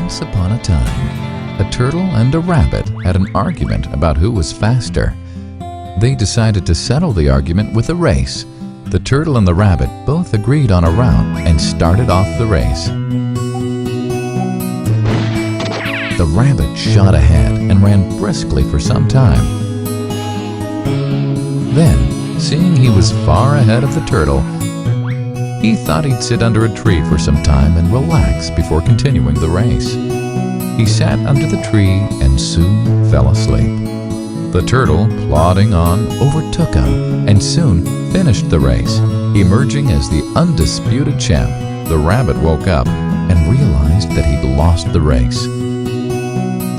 Once upon a time, a turtle and a rabbit had an argument about who was faster. They decided to settle the argument with a race. The turtle and the rabbit both agreed on a route and started off the race. The rabbit shot ahead and ran briskly for some time. Then, seeing he was far ahead of the turtle, he thought he'd sit under a tree for some time and relax before continuing the race. He sat under the tree and soon fell asleep. The turtle, plodding on, overtook him and soon finished the race. Emerging as the undisputed champ, the rabbit woke up and realized that he'd lost the race.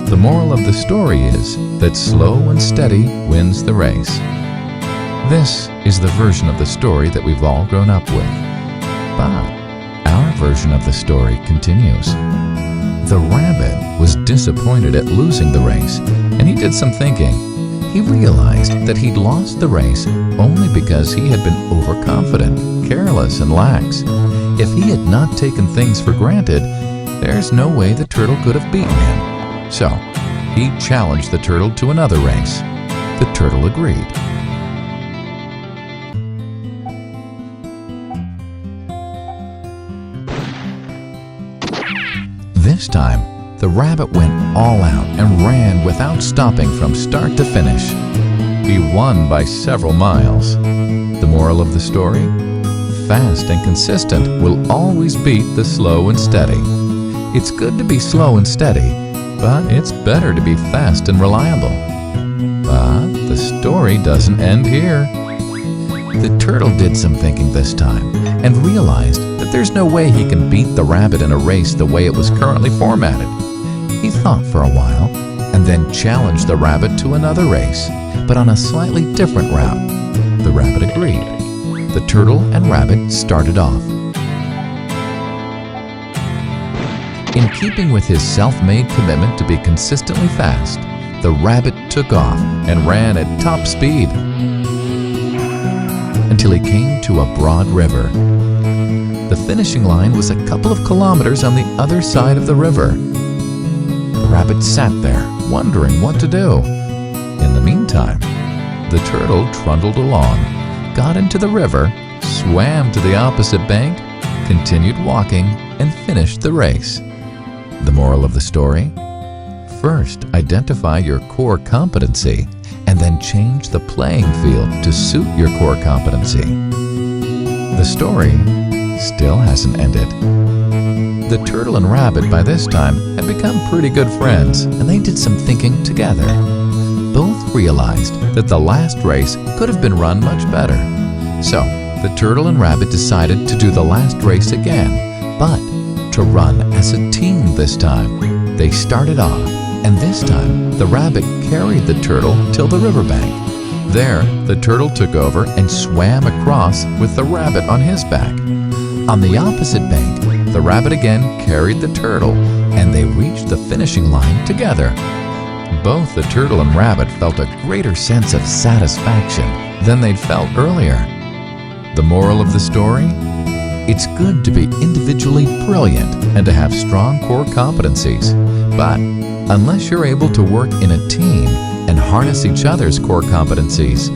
The moral of the story is that slow and steady wins the race. This is the version of the story that we've all grown up with. But our version of the story continues. The rabbit was disappointed at losing the race, and he did some thinking. He realized that he'd lost the race only because he had been overconfident, careless, and lax. If he had not taken things for granted, there's no way the turtle could have beaten him. So, he challenged the turtle to another race. The turtle agreed. This time, the rabbit went all out and ran without stopping from start to finish. He won by several miles. The moral of the story? Fast and consistent will always beat the slow and steady. It's good to be slow and steady, but it's better to be fast and reliable. But the story doesn't end here. The turtle did some thinking this time and realized that there's no way he can beat the rabbit in a race the way it was currently formatted. He thought for a while and then challenged the rabbit to another race, but on a slightly different route. The rabbit agreed. The turtle and rabbit started off. In keeping with his self-made commitment to be consistently fast, the rabbit took off and ran at top speed until he came to a broad river. The finishing line was a couple of kilometers on the other side of the river. The rabbit sat there, wondering what to do. In the meantime, the turtle trundled along, got into the river, swam to the opposite bank, continued walking, and finished the race. The moral of the story? First, identify your core competency, and then change the playing field to suit your core competency. The story still hasn't ended. The turtle and rabbit by this time had become pretty good friends, and they did some thinking together. Both realized that the last race could have been run much better. So, the turtle and rabbit decided to do the last race again, but to run as a team this time. They started off, and this time the rabbit carried the turtle till the riverbank. There, the turtle took over and swam across with the rabbit on his back. On the opposite bank, the rabbit again carried the turtle, and they reached the finishing line together. Both the turtle and rabbit felt a greater sense of satisfaction than they'd felt earlier. The moral of the story? It's good to be individually brilliant and to have strong core competencies, but unless you're able to work in a team and harness each other's core competencies,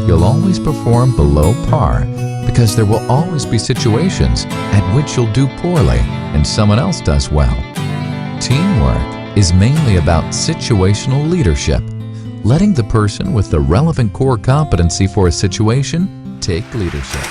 you'll always perform below par, because there will always be situations at which you'll do poorly and someone else does well. Teamwork is mainly about situational leadership, letting the person with the relevant core competency for a situation take leadership.